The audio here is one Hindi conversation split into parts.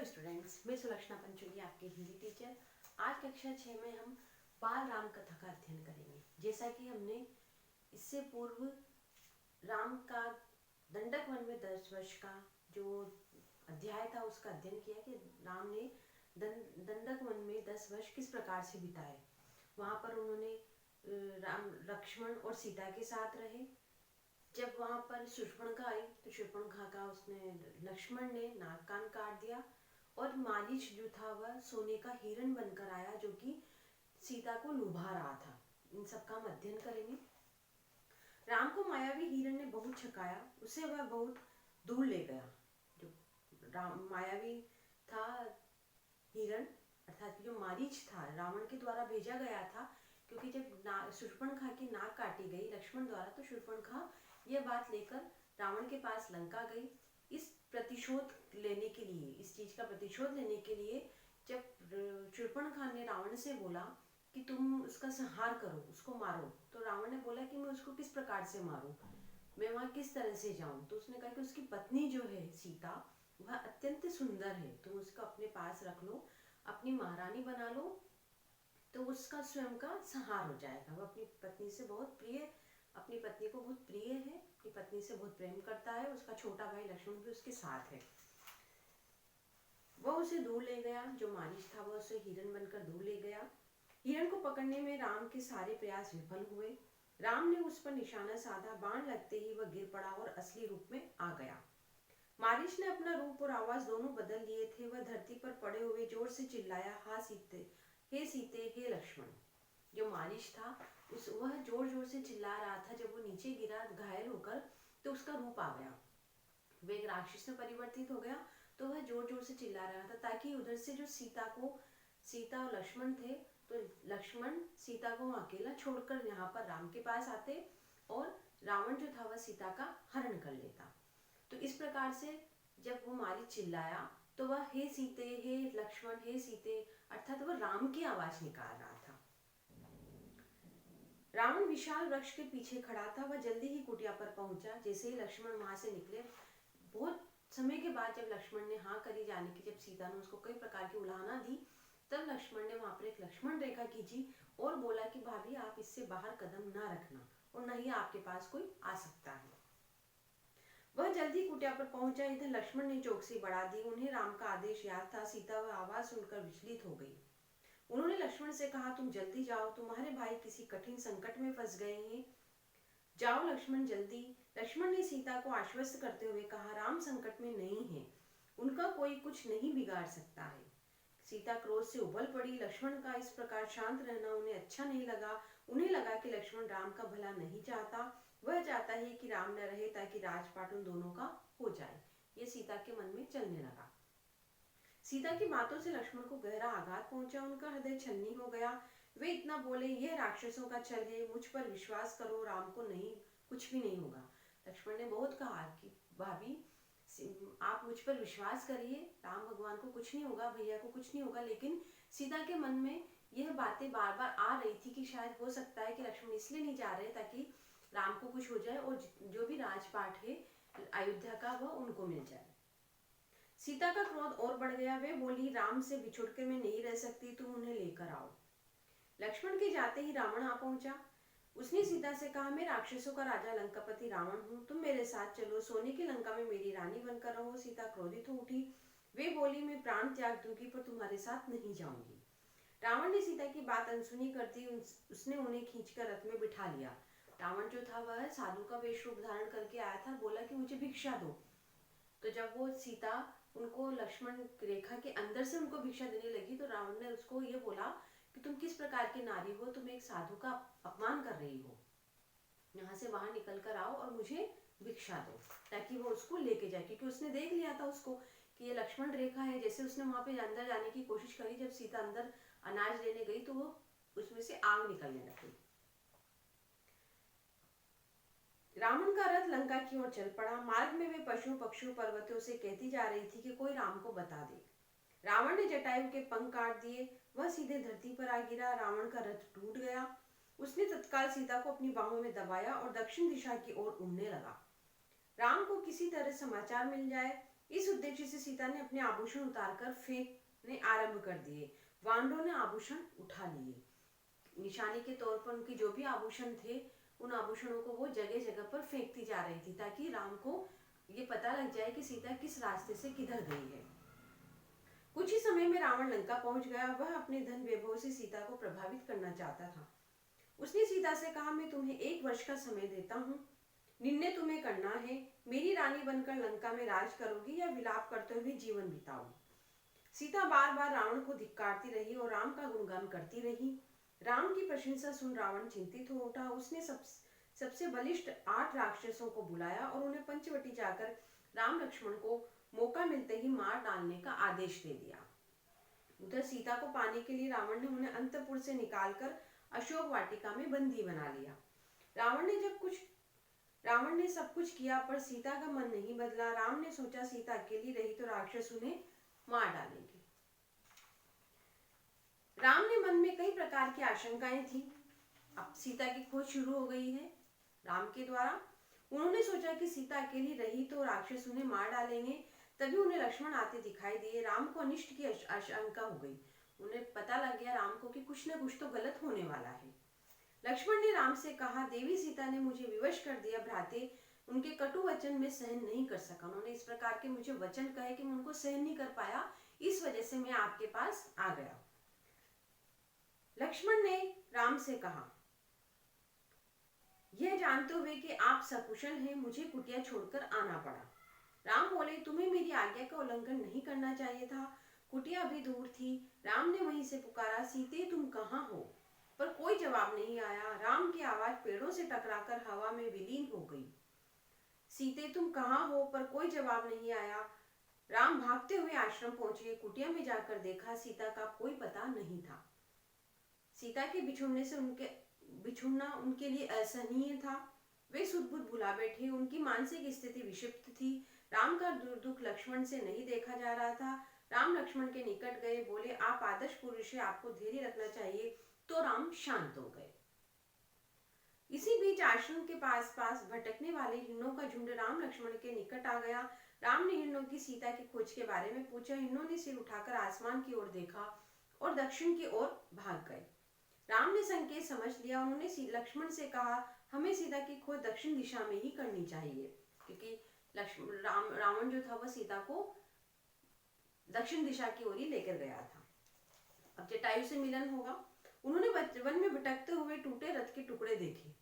हेलो स्टूडेंट्स, मैं सुलक्षणा पंचोली आपके हिंदी टीचर। आज कक्षा 6 में हम बाल राम कथा का अध्ययन करेंगे। जैसा कि हमने इससे पूर्व राम का दंडक वन में 10 वर्ष का जो अध्याय था उसका अध्ययन किया कि राम ने दंडक वन में 10 वर्ष किस प्रकार से बिताए। वहाँ पर उन्होंने राम लक्ष्मण और सीता के साथ रहे। जब वहाँ पर शूर्पणखा आई तो शूर्पणखा का उसने लक्ष्मण ने नाक कान काट दिया और मारीच जो था वह सोने का हिरण बनकर आया जो कि सीता को लुभा रहा था। इन सब का हम अध्ययन करेंगे। राम को मायावी हिरण ने बहुत छकाया, उसे वह बहुत दूर ले गया। जो राम मायावी था हिरण अर्थात जो मारीच था रावण के द्वारा भेजा गया था, क्योंकि जब शूर्पणखा की नाक काटी गई लक्ष्मण द्वारा तो शूर्पणखा यह बात लेकर रावण के पास लंका गई। इस प्रतिशोध लेने के लिए, इस चीज का प्रतिशोध लेने के लिए जब शूर्पणखा ने रावण से बोला कि तुम उसका संहार करो, उसको मारो, तो रावण ने बोला कि मैं उसको किस प्रकार से मारूं, मैं वहां किस तरह से जाऊं। तो उसने कहा कि उसकी पत्नी जो है सीता वह अत्यंत सुंदर है, तुम उसको अपने पास रख लो, अपनी महारानी बना लो, तो उसका स्वयं का संहार हो जाएगा। वह अपनी पत्नी से बहुत प्रिय, अपनी पत्नी को बहुत प्रिय है, अपनी पत्नी से बहुत प्रेम करता है। उसका छोटा भाई लक्ष्मण भी उसके साथ है। वह उसे दूर ले गया, जो मारीच था वह उसे हिरण बनकर दूर ले गया। हिरण को पकड़ने में राम के सारे प्रयास विफल हुए। राम ने उस पर निशाना साधा, बाण लगते ही वह गिर पड़ा और असली रूप में आ गया। मारीच ने अपना रूप और आवाज दोनों बदल लिए थे। वह धरती पर पड़े हुए जोर से चिल्लाया, हा सीते, हे सीते, हे लक्ष्मण। जो मारीच था वह जोर जोर से चिल्ला रहा था। जब वो नीचे गिरा घायल होकर तो उसका रूप आ गया, वह एक राक्षस में परिवर्तित हो गया। तो वह जोर जोर से चिल्ला रहा था ताकि उधर से जो सीता और लक्ष्मण थे, तो लक्ष्मण सीता को अकेला छोड़कर यहाँ पर राम के पास आते और रावण जो था वह सीता का हरण कर लेता। तो इस प्रकार से जब वो मारीच चिल्लाया तो वह हे सीते, हे लक्ष्मण, हे सीते अर्थात वह राम की आवाज निकाल रहा था। रावण विशाल वृक्ष के पीछे खड़ा था। वह जल्दी ही कुटिया पर पहुंचा। जैसे ही लक्ष्मण वहां से निकले, बहुत समय के बाद जब लक्ष्मण ने हाँ करी जाने की, जब सीता ने उसको कई प्रकार की उलाहना दी, तब लक्ष्मण ने वहां पर एक लक्ष्मण रेखा खींची और बोला कि भाभी आप इससे बाहर कदम ना रखना और न ही आपके पास कोई आ सकता है। वह जल्दी कुटिया पर पहुंचा। इधर लक्ष्मण ने चौकसी बढ़ा दी। उन्हें राम का आदेश याद था। सीता वह आवाज सुनकर विचलित हो गई। उन्होंने लक्ष्मण से कहा, तुम जल्दी जाओ, तुम्हारे भाई किसी कठिन संकट में फंस गए हैं, जाओ लक्ष्मण जल्दी। लक्ष्मण ने सीता को आश्वस्त करते हुए कहा, राम संकट में नहीं है, उनका कोई कुछ नहीं बिगाड़ सकता है। सीता क्रोध से उबल पड़ी। लक्ष्मण का इस प्रकार शांत रहना उन्हें अच्छा नहीं लगा। उन्हें लगा कि लक्ष्मण राम का भला नहीं चाहता, वह चाहता है कि राम न रहे ताकि राजपाट उन दोनों का हो जाए। ये सीता के मन में चलने लगा। सीता की बातों से लक्ष्मण को गहरा आघात पहुंचा। उनका हृदय छलनी हो गया। वे इतना बोले, यह राक्षसों का छल है, मुझ पर विश्वास करो, राम को नहीं, कुछ भी नहीं होगा। लक्ष्मण ने बहुत कहा कि भाभी आप मुझ पर विश्वास करिए, राम भगवान को कुछ नहीं होगा, भैया को कुछ नहीं होगा। लेकिन सीता के मन में यह बातें बार बार आ रही थी कि शायद हो सकता है कि लक्ष्मण इसलिए नहीं जा रहे ताकि राम को कुछ हो जाए और जो भी राजपाट है अयोध्या का वह उनको मिल जाए। सीता का क्रोध और बढ़ गया। वे बोली, राम से बिछुड़कर मैं नहीं रह सकती, तुम उन्हें लेकर आओ। लक्ष्मण के जाते ही रावण आ पहुंचा। उसने सीता से कहा, मैं राक्षसों का राजा लंकापति रावण हूँ, तुम मेरे साथ चलो, सोने की लंका में मेरी रानी बनकर रहो। सीता क्रोधित हो उठी। वे बोली, मैं प्राण त्याग दूंगी पर तुम्हारे साथ नहीं जाऊंगी। रावण ने सीता की बात अनसुनी कर दी। उसने उन्हें खींचकर रथ में बिठा लिया। रावण जो था वह साधु का वेश रूप धारण करके आया था। बोला कि मुझे भिक्षा दो। तो जब वो सीता उनको लक्ष्मण रेखा के अंदर से उनको भिक्षा देने लगी तो रावण ने उसको ये बोला कि तुम किस प्रकार की नारी हो, तुम एक साधु का अपमान कर रही हो, यहाँ से बाहर निकल कर आओ और मुझे भिक्षा दो, ताकि वो उसको लेके जाए। क्योंकि उसने देख लिया था उसको कि ये लक्ष्मण रेखा है। जैसे उसने वहां पे अंदर जाने की कोशिश करी, जब सीता अंदर अनाज लेने गई तो वो उसमें से आग निकलने लगी। रावण का रथ लंका की ओर चल पड़ा। मार्ग में वे पशु पक्षियों पर्वतों से कहती जा रही थी कि कोई राम को बता दे। रावण ने जटायु के पंख काट दिए, वह सीधे धरती पर आ गिरा। रावण का रथ टूट गया। उसने तत्काल सीता को अपनी बाहों में दबाया और दक्षिण दिशा की ओर उड़ने लगा। राम को किसी तरह समाचार मिल जाए, इस उद्देश्य से सीता ने अपने आभूषण उतारकर फेंकने आरंभ कर दिए। वानरों ने आभूषण उठा लिए। निशानी के तौर पर उनके जो भी आभूषण थे, उन आभूषणों को वो जगह जगह पर फेंकती जा रही थी, ताकि राम को ये पता लग जाए कि सीता किस रास्ते से किधर गई है। कुछ ही समय में रावण लंका पहुंच गया। वह अपने धन वैभव से सीता को प्रभावित करना चाहता था। उसने सीता से कहा, मैं तुम्हें 1 वर्ष का समय देता हूँ। निर्णय तुम्हें करना है, मेरी रानी बनकर लंका में राज करोगी या विलाप करते हुए जीवन बिताओगी। सीता बार बार रावण को धिक्कारती रही और राम का गुणगान करती रही। राम की प्रशंसा सुन रावण चिंतित हो उठा। उसने सबसे बलिष्ठ 8 राक्षसों को बुलाया और उन्हें पंचवटी जाकर राम लक्ष्मण को मौका मिलते ही मार डालने का आदेश दे दिया। उधर सीता को पाने के लिए रावण ने उन्हें अंतपुर से निकालकर अशोक वाटिका में बंदी बना लिया। रावण ने सब कुछ किया, पर सीता का मन नहीं बदला। राम ने सोचा, सीता अकेली रही तो राक्षस उन्हें मार डालेंगे। राम ने मन में कई प्रकार की आशंकाएं थी। अब सीता की खोज शुरू हो गई है राम के द्वारा। उन्होंने सोचा कि सीता अकेली रही तो राक्षस उन्हें मार डालेंगे। तभी उन्हें लक्ष्मण आते दिखाई दिए। राम को अनिष्ट की आशंका हो गई। उन्हें पता लग गया राम को कि कुछ न कुछ तो गलत होने वाला है। लक्ष्मण ने राम से कहा, देवी सीता ने मुझे विवश कर दिया। भ्राते, उनके कटु वचन में सहन नहीं कर सका। उन्होंने इस प्रकार के मुझे वचन कहे कि मैं उनको सहन नहीं कर पाया, इस वजह से मैं आपके पास आ गया। लक्ष्मण ने राम से कहा, यह जानते हुए कि आप सकुशल हैं, मुझे कुटिया छोड़कर आना पड़ा। राम बोले, तुम्हें मेरी आज्ञा का उल्लंघन नहीं करना चाहिए था। कुटिया अभी दूर थी। राम ने वहीं से पुकारा, सीते तुम कहाँ हो? पर कोई जवाब नहीं आया। राम की आवाज पेड़ों से टकराकर हवा में विलीन हो गई। सीते तुम कहाँ हो? पर कोई जवाब नहीं आया। राम भागते हुए आश्रम पहुंचे। कुटिया में जाकर देखा, सीता का कोई पता नहीं था। सीता के बिछुड़ना उनके लिए असहनीय था। वे सुध-बुध भुला बैठे। उनकी मानसिक स्थिति विषिप्त थी। राम का दुख लक्ष्मण से नहीं देखा जा रहा था। राम लक्ष्मण के निकट गए, बोले, आप आदर्श पुरुष हैं, आपको धैर्य रखना चाहिए। तो राम शांत हो गए। इसी बीच आश्रम के पास भटकने वाले हिरणों का झुंड राम लक्ष्मण के निकट आ गया। राम ने हिरणों की सीता की खोज के बारे में पूछा। हिरणों ने सिर उठाकर आसमान की ओर देखा और दक्षिण की ओर भाग गए। राम ने संकेत समझ लिया। उन्होंने लक्ष्मण से कहा, हमें सीता की खोज दक्षिण दिशा में ही करनी चाहिए, क्योंकि रावण जो था वह सीता को दक्षिण दिशा की ओर ही लेकर गया था। अब जटायु से मिलन होगा। उन्होंने वन में भटकते हुए टूटे रथ के टुकड़े देखे।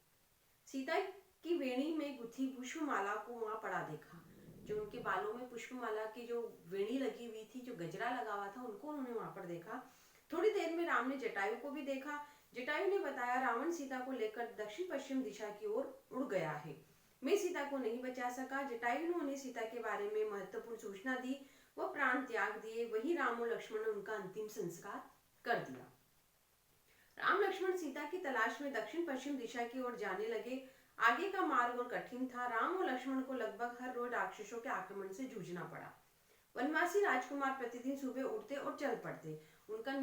सीता की वेणी में गुथी पुष्पमाला को वहां पड़ा देखा। जो उनके बालों में पुष्पमाला की जो वेणी लगी हुई थी, जो गजरा लगा हुआ था, उनको उन्होंने वहां पर देखा। थोड़ी देर में राम ने जटायु को भी देखा। जटायु ने बताया, रावण सीता को लेकर दक्षिण पश्चिम दिशा की ओर उड़ गया है। मैं सीता को नहीं बचा सका। जटायु ने उन्हें सीता के बारे में महत्वपूर्ण सूचना दी। वह प्राण त्याग दिए। वही राम और लक्ष्मण ने उनका अंतिम संस्कार कर दिया। राम लक्ष्मण सीता की तलाश में दक्षिण पश्चिम दिशा की ओर जाने लगे। आगे का मार्ग और कठिन था। राम और लक्ष्मण को लगभग हर रोज राक्षसों के आक्रमण से जूझना पड़ा। वनवासी राजकुमार प्रतिदिन सुबह उठते और चल पड़ते। उनका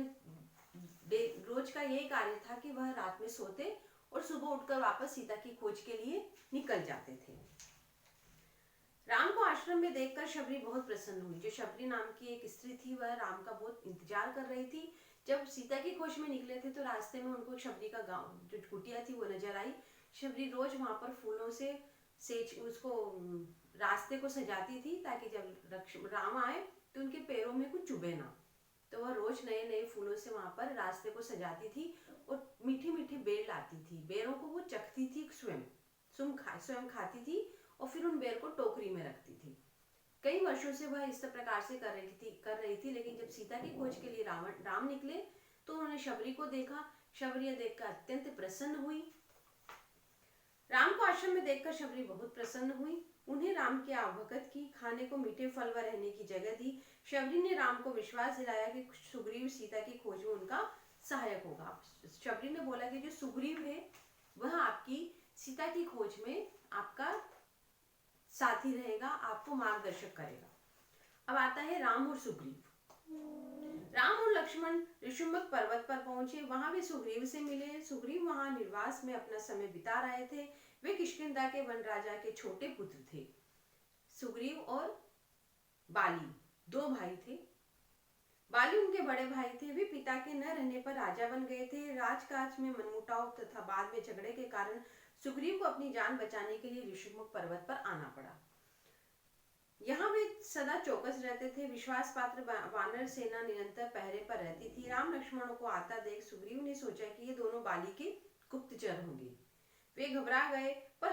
रोज का यही कार्य था कि वह रात में सोते और सुबह उठकर वापस सीता की खोज के लिए निकल जाते थे। राम को आश्रम में देखकर शबरी बहुत प्रसन्न हुई। जो शबरी नाम की एक स्त्री थी, वह राम का बहुत इंतजार कर रही थी। जब सीता की खोज में निकले थे तो रास्ते में उनको शबरी का गांव, जो कुटिया थी, वो नजर आई। शबरी रोज वहां पर फूलों से उसको रास्ते को सजाती थी, ताकि जब राम आए तो उनके पैरों में कुछ चुभे ना। तो वह रोज नए नए फूलों से वहां पर रास्ते को सजाती थी और मीठी मीठी बेर लाती थी। बेरों को वो चखती थी, स्वयं खाती थी और फिर उन बेर को टोकरी में रखती थी। कई वर्षों से वह इस प्रकार से कर रही थी। लेकिन जब सीता की खोज के लिए राम निकले तो उन्होंने शबरी को देखा। शबरी देखकर अत्यंत प्रसन्न हुई। राम को आश्रम में देखकर शबरी बहुत प्रसन्न हुई। उन्हें राम की आभगत की, खाने को मीठे फल व रहने की जगह दी। शबरी ने राम को विश्वास दिलाया कि सुग्रीव सीता की खोज में उनका सहायक होगा। शबरी ने बोला कि जो सुग्रीव है वह आपकी सीता की खोज में आपका साथी रहेगा, आपको मार्गदर्शक करेगा। अब आता है राम और सुग्रीव। राम और लक्ष्मण ऋषिमुख पर्वत पर पहुंचे। वहां वे सुग्रीव से मिले। सुग्रीव वहां निर्वास में अपना समय बिता रहे थे। वे किष्किंधा के वन राजा के छोटे पुत्र थे। सुग्रीव और बाली, दो भाई थे। बाली उनके बड़े भाई थे। वे पिता के न रहने पर राजा बन गए थे। राजकाज में मनमुटाव तथा बाद में झगड़े के कारण सुग्रीव को अपनी जान बचाने के लिए ऋषिमुख पर्वत पर आना पड़ा। यहाँ वे सदा चौकस रहते थे। विश्वास पात्र वानर सेना निरंतर पहरे पर रहती थी। राम लक्ष्मणों को आता देख सुग्रीव ने सोचा कि ये दोनों बाली के गुप्तचर होंगे। वे घबरा गए, पर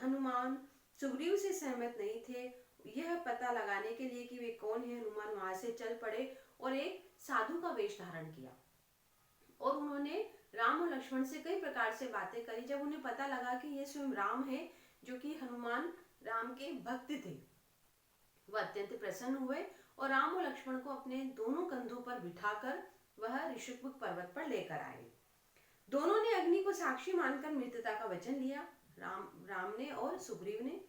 हनुमान सुग्रीव से सहमत नहीं थे। यह पता लगाने के लिए कि वे कौन है, हनुमान वहां से चल पड़े और एक साधु का वेश धारण किया और उन्होंने राम और लक्ष्मण से कई प्रकार से बातें करी। जब उन्हें पता लगा कि ये स्वयं राम है, जो कि हनुमान राम के भक्त थे, वह अत्यंत प्रसन्न हुए और राम और लक्ष्मण को अपने दोनों कंधों पर बिठाकर वह ऋषिमुख पर्वत पर लेकर आए। दोनों ने अग्नि को साक्षी मानकर मित्रता का वचन लिया, राम ने और सुग्रीव ने।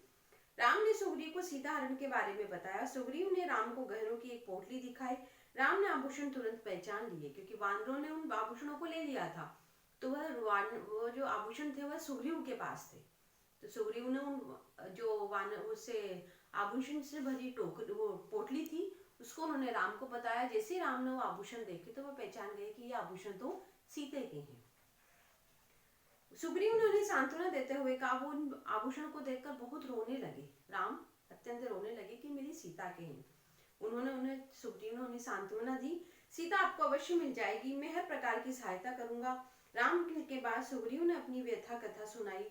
राम ने सुग्रीव को सीता हरण के बारे में बताया। सुग्रीव ने राम को गहनों की एक पोटली दिखाई। राम ने आभूषण तुरंत पहचान लिए, क्योंकि वानरों ने उन आभूषणों को ले लिया था। तो वो जो आभूषण थे वह सुग्रीव के पास थे। तो सुग्रीव ने उन जो वानर से आभूषण से भरी वो पोटली थी, उसको उन्होंने राम को बताया। जैसे राम ने वो आभूषण देखे तो वह पहचान गए कि ये आभूषण तो सीते के हैं। सुग्रीव ने उन्हें सांत्वना देते हुए कहा, वो उन आभूषण को देखकर बहुत रोने लगे। राम अत्यंत रोने लगे कि मेरी सीता के हैं। सुग्रीव ने उन्हें सांत्वना दी, सीता आपको अवश्य मिल जाएगी, मैं हर प्रकार की सहायता करूंगा। राम के बाद सुग्रीव ने अपनी व्यथा कथा सुनाई।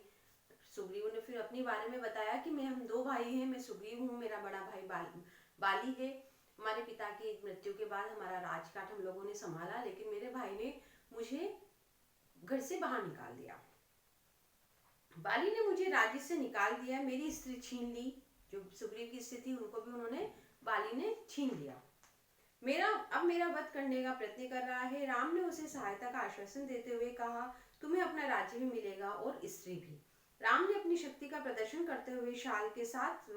सुग्रीव ने फिर अपने बारे में बताया कि हम दो भाई हैं, मैं सुग्रीव हूँ, मेरा बड़ा भाई बाली है। हमारे पिता की मृत्यु के बाद हमारा राजकाट हम लोगों ने संभाला, लेकिन मेरे भाई ने मुझे घर से बाहर निकाल दिया। बाली ने मुझे राज्य से निकाल दिया, मेरी स्त्री छीन ली। जो सुग्रीव की स्त्री थी उनको भी उन्होंने बाली ने छीन लिया। अब मेरा वध करने का प्रयत्न कर रहा है। राम ने उसे सहायता का आश्वासन देते हुए कहा, तुम्हें अपना राज्य भी मिलेगा और स्त्री भी। राम ने अपनी शक्ति का प्रदर्शन करते हुए शाल के 7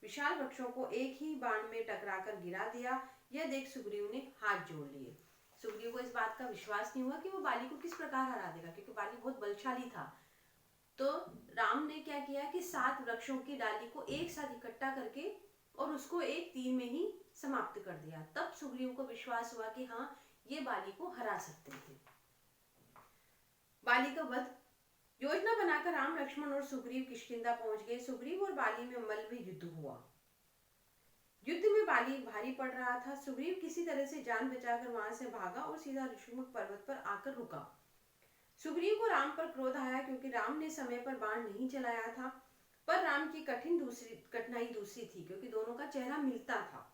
विशाल वृक्षों को एक ही बाण में टकराकर गिरा दिया। यह देख सुग्रीव ने हाथ जोड़ लिए। सुग्रीव को इस बात का विश्वास नहीं हुआ कि वो बाली को किस प्रकार हरा देगा, क्योंकि बाली बहुत बलशाली था। तो राम ने क्या किया कि 7 वृक्षों की डाली को एक साथ इकट्ठा करके और उसको एक तीर में ही समाप्त कर दिया। तब सुग्रीव को विश्वास हुआ कि हाँ, ये बाली को हरा सकते थे। बाली का वध। योजना बनाकर राम लक्ष्मण और सुग्रीव किष्किंधा पहुंच गए। सुग्रीव और बाली में मल्ल युद्ध हुआ। युद्ध में बाली भारी पड़ रहा था। सुग्रीव किसी तरह से जान बचाकर वहां से भागा और सीधा ऋषिमुख पर्वत पर आकर रुका। सुग्रीव को राम पर क्रोध आया, क्योंकि राम ने समय पर बाण नहीं चलाया था। पर राम की कठिनाई दूसरी थी, क्योंकि दोनों का चेहरा मिलता था।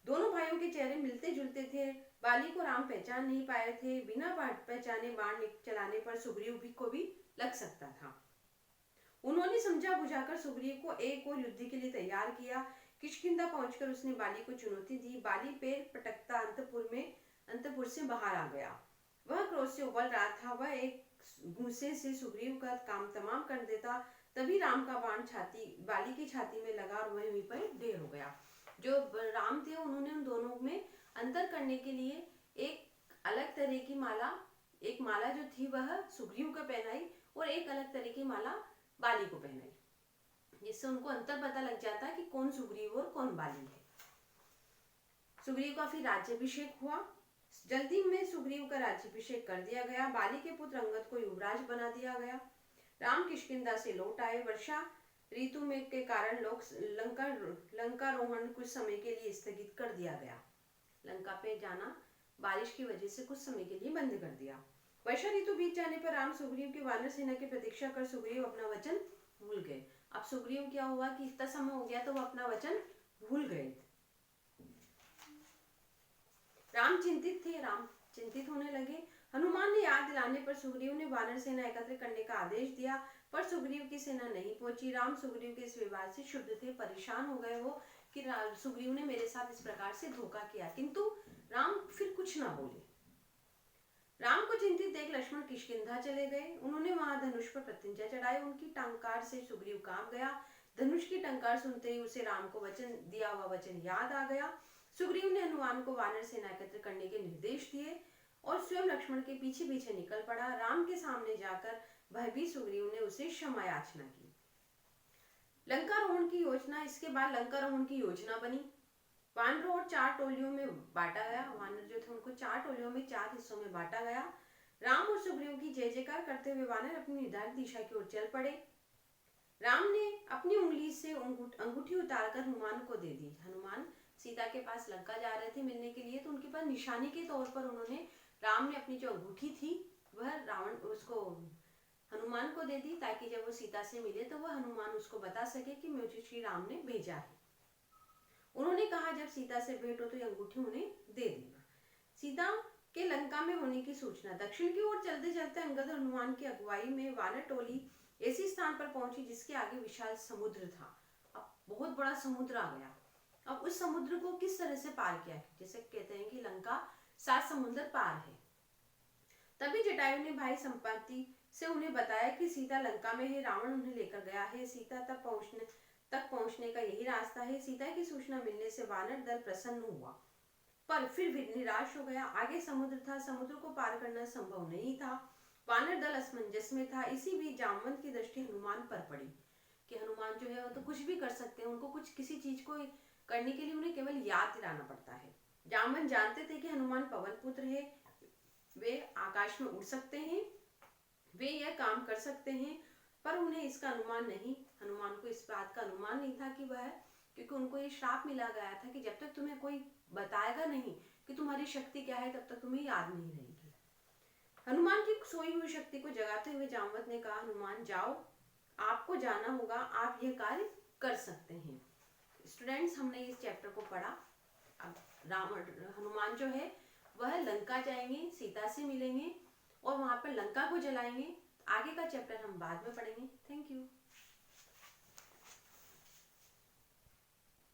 दोनों भाइयों के चेहरे मिलते जुलते थे। बाली को राम पहचान नहीं पाए थे। बिना पहचाने बाण चलाने पर सुग्रीव को भी लग सकता था। उन्होंने समझा बुझाकर सुग्रीव को एक और युद्ध के लिए तैयार किया। किष्किंधा पहुंचकर उसने बाली को चुनौती दी। बाली पैर पटकता अंतपुर से बाहर आ गया। वह क्रोध से उबल रहा था। वह एक घूंसे से सुग्रीव का काम तमाम कर देता। तभी राम का बाण बाली की छाती में लगा और वहीं पर ढेर हो गया। जो राम थे उन्होंने उन दोनों में अंतर करने के लिए एक अलग तरह की एक माला जो थी वह सुग्रीव को पहनाई और एक अलग तरह की माला बाली को पहनाई, जिससे उनको अंतर पता लग जाता कि कौन सुग्रीव और कौन बाली है। सुग्रीव का फिर राज्याभिषेक हुआ। जल्दी में सुग्रीव का राज्याभिषेक कर दिया गया। बाली के पुत्र अंगद को युवराज बना दिया गया। राम किष्किंधा से लौट आए। वर्षा ऋतु में के कारण लंका रोहण कुछ समय के लिए स्थगित कर दिया गया। लंका पे जाना बारिश की वजह से कुछ समय के लिए बंद कर दिया। वर्षा ऋतु बीत जाने पर राम सुग्रीव की वानर सेना की प्रतीक्षा कर सुग्रीव अपना वचन भूल गए। अब सुग्रीव क्या हुआ कि इतना समय हो गया तो वो अपना वचन भूल गए। राम चिंतित होने लगे। हनुमान ने याद दिलाने पर सुग्रीव ने वानर सेना एकत्र करने का आदेश दिया, पर सुग्रीव की सेना नहीं पहुंची। राम सुग्रीव के इस विवाद से क्षुब्ध थे, परेशान हो गए वो कि सुग्रीव ने मेरे साथ इस प्रकार से धोखा किया, किंतु राम फिर कुछ ना बोले। राम को चिंतित देख लक्ष्मण किष्किंधा चले गए। उन्होंने वहां धनुष पर प्रत्यंचा चढ़ाई। उनकी टंकार से सुग्रीव कांप गया। धनुष की टंकार सुनते ही उसे राम को दिया हुआ वचन याद आ गया। सुग्रीव ने हनुमान को वानर सेना एकत्र करने के निर्देश दिए और स्वयं लक्ष्मण के पीछे पीछे निकल पड़ा। राम के सामने जाकर भयभीत सुग्रीव ने उसे क्षमा याचना की। लंकारोहण की योजना, इसके बाद लंकारोहण की योजना बनी। वानरों और 4 टोलियों में बांटा गया। वानर जो थे उनको 4 टोलियों में 4 हिस्सों में बांटा गया। राम और सुग्रीव की जय जयकार करते हुए वानर अपनी निर्धारित दिशा की ओर चल पड़े। राम ने अपनी उंगली से अंगूठी उतारकर हनुमान को दे दी। हनुमान सीता के पास लंका जा रहे थे मिलने के लिए, तो उनके पास निशानी के तौर पर उन्होंने, राम ने अपनी जो अंगूठी थी वह रावण उसको हनुमान को दे दी, ताकि जब वो सीता से मिले तो वह हनुमान उसको बता सके कि मुझे श्री राम ने भेजा है। उन्होंने कहा जब सीता से भेंट हो तो ये अंगूठी उन्हें दे देना। सीता के लंका में होने की सूचना। दक्षिण की ओर चलते चलते अंगद और हनुमान की अगुवाई में वानर टोली ऐसी स्थान पर पहुंची जिसके आगे विशाल समुद्र था। अब बहुत बड़ा समुद्र आ गया। अब उस समुद्र को किस तरह से पार किया, जैसे कहते हैं कि लंका 7 समुद्र पार है। तभी जटायु ने भाई संपाति से उन्हें बताया कि सीता लंका में है, रावण उन्हें लेकर गया है, सीता तक पहुंचने का यही रास्ता है। सीता की सूचना मिलने से वानर दल प्रसन्न हुआ, पर फिर भी निराश हो गया। आगे समुद्र था, समुद्र को पार करना संभव नहीं था। वानर दल असमंजस में था। इसी बीच जामवंत की दृष्टि हनुमान पर पड़ी कि हनुमान जो है वो तो कुछ भी कर सकते हैं, उनको कुछ किसी चीज को करने के लिए उन्हें केवल याद दिलाना पड़ता है। जामवंत जानते थे कि हनुमान पवन पुत्र है, वे आकाश में उड़ सकते हैं, वे यह काम कर सकते हैं, पर उन्हें इसका अनुमान नहीं, हनुमान को इस बात का अनुमान नहीं था कि वह, क्योंकि उनको ये श्राप मिला गया था कि जब तक तुम्हें कोई बताएगा नहीं कि तुम्हारी शक्ति क्या है, तब तक तुम्हें याद नहीं रहेगी। हनुमान की सोई हुई शक्ति को जगाते हुए जामवंत ने कहा, हनुमान जाओ, आपको जाना होगा, आप यह कार्य कर सकते हैं। स्टूडेंट्स, हमने इस चैप्टर को पढ़ा। अब हनुमान जो है वह लंका जाएंगे, सीता से मिलेंगे और वहां पर लंका को जलाएंगे। आगे का चैप्टर हम बाद में पढ़ेंगे। Thank you.